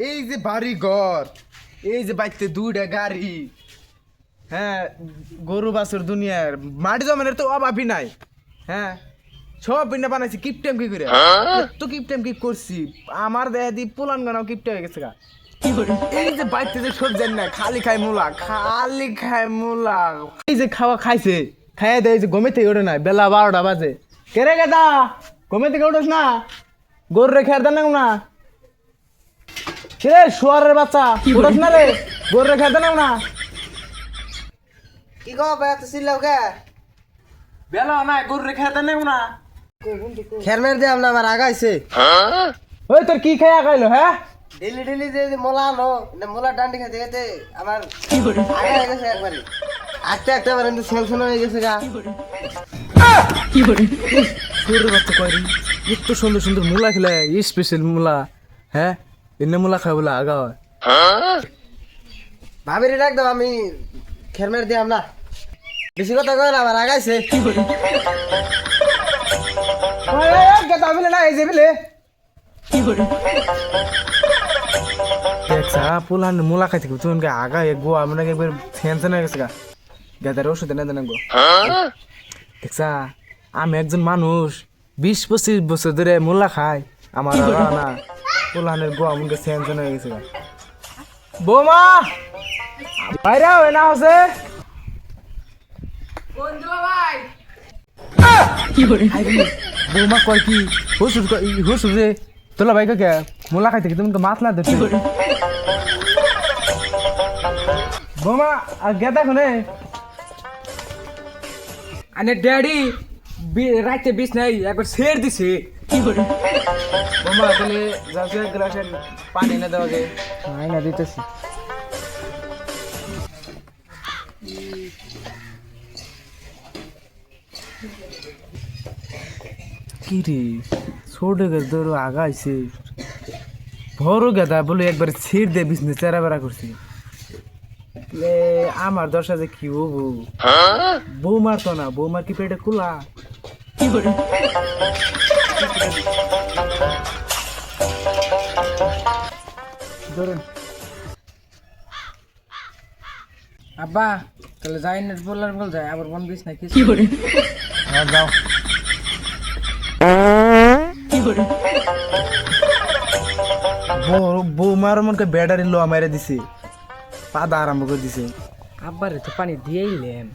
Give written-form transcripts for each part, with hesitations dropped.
এই যে বাড়ি ঘর, এই যে বাইতে দুইটা গাড়ি, হ্যাঁ গরু বাছুর দুনিয়ার মাটি জমানের তো অভাবই নাই। হ্যাঁ সব বিনা বানাইছি কিপটেম কি করে, তো কিপটেম কি করছি, আমার দেয়া দি পুলান গানাও কিপটে হয়ে গেছে গা। এই যে বাইতে যে সবজি না খালি খায় মূলা, খালি খায় মূলা। এই যে খাওয়া খাইছে, খাইয়া দেয় যে গমে থেকে ওঠে নাই, বেলা 12টা বাজে। কেরে গেদা গমে থেকে ওঠোস না, গরু রে খেয়ার দেন না। কে শুয়ারের বাচ্চা উঠোস না রে, গরু রে খেয়ার দেন না। কি গো ভাই এত চিল্লাও কে? বেলা নাই, গরু রে খেয়ার দেন না। খেরমের দিয়ে আমরা আবার আগাইছে। ওই তোর কি খেয়া খাইলো? হ্যাঁ ডেলি ডেলি যে মোলা আনো, মোলা ডান্ডি খাইতে খাইতে আমার আগা হয়ে গেছে একবারে। একটা বার কিন্তু সেলফোন হয়ে গেছে গা। গরুর বাচ্চা কয়রি এত সুন্দর সুন্দর মূলা খেলে, স্পেশাল মূলা। হ্যাঁ এনে মূলা খাই বলে আগা হয়। ভাবিরে ডাক দাও, আমি খেরমের দিয়ে আমরা বেশি কথা কয় না, আমার আগাইছে। দেখছা পুলান মূলা খাইতে তুই আগা গোয়া মানে একবার ফ্যানশন হয়ে গেছে গা। গেদারে ওষুধ এনে দেন গো। দেখছা আমি একজন মানুষ 20-25 বছর ধরে মূলা খাই, আমার না পুলানের গোয়া মুখে ফ্যানশন হয়ে গেছে গা। বৌমা বাইরে হয় না হচ্ছে বৌমা কয় কি হসুর রে তোলা ভাই কে মোলা খাইতে তুমি মাতলা ধরছে। বৌমা আর গেদা কোনে আনে ড্যাডি রাইতে বিষ নাই একবার ছেড় দিছে। বৌমা তাহলে যাচ্ছে গ্লাসের পানি না দেওয়া গে। না দিতেছি। কি রে ছোট ধর আগাইছে, বড় গেদা বলে একবার ছিড় দিয়ে বিজনেস চেরা বেড়া করছে। আমার দশা যে কি হবো, বৌমার তো না, বৌমার কি পেটে খোলা। ধরুন আব্বা তাহলে যাই না বললার বল যায় আবার বন বিষ নাই কি করে। হ্যাঁ যাও। বৌমার মনকে ব্যাটারি লো মেরে দিছে, পাদা আরম্ভ করে দিছে। আব্বারে তো পানি দিয়েইলাম,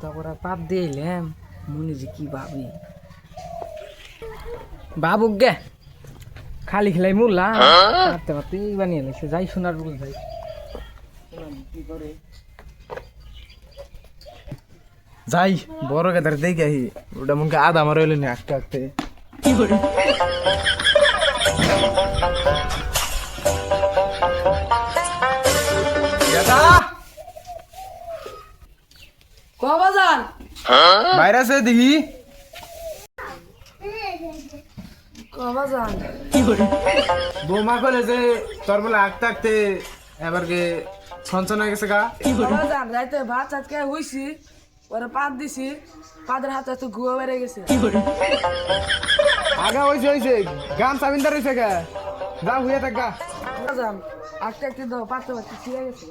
তারপর পাপ দিয়েইলাম, মনে যে কি ভাবি বাবুক গে খালি খেলাই মুলা পারতে পারতে বানিয়ে লাগছে। যাই সোনার বল যাই কি করে যাই বড় গেদার দেখে আহি, ওটা মনকে আধা আমার হইলে না আঁকতে আঁকতে কি করে। কবাজান বাইরে আছে দেখি কবাজান কি করে। বৌমা কলে যে তোর বলে আঁকতে আঁকতে এবার গে ছনছন হয়ে গেছে গা। কবাজান রাইতে ভাত চাটকে হইছি, পরে পাত দিছি, পাদের হাতে তো গুয়া বেড়ে গেছে। আগা হইছে গান সাবিন্দার হইছে গা, যা হুইয়া থাক গা। কবাজান আটকে আটকে দাও পারতে পারতে ছিঁড়ে গেছে।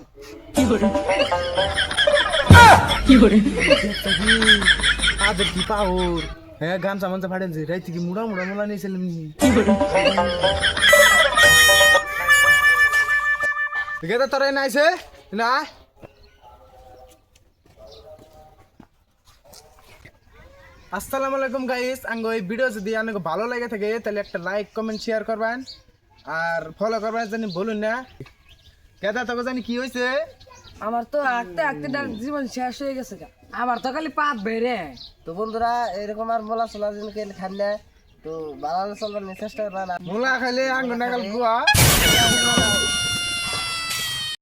আদের কি পাওর, হ্যাঁ গান সামানটা ফাটেছে রাইতে কি মুড়া মুড়া মোলা নিয়েছিলাম। গেদা তোর নাইছে না। আসসালামু আলাইকুম গাইস, আঙ্গো এই ভিডিও যদি আপনাকে ভালো লাগে থাকে তাহলে একটা লাইক কমেন্ট শেয়ার করবেন আর ফলো করবেন জানি বলুন না। কেদা তোকে জানি কি হয়েছে, আমার তো আঁকতে আঁকতে জীবন শেষ হয়ে গেছে। আমার তো খালি পাপ বেড়ে। তো বন্ধুরা এরকম আর মোলা সোলা দিন খান না, তো বানানো চলবার চেষ্টা করবা না। মোলা খাইলে আঙ্গ নাগাল গুয়া।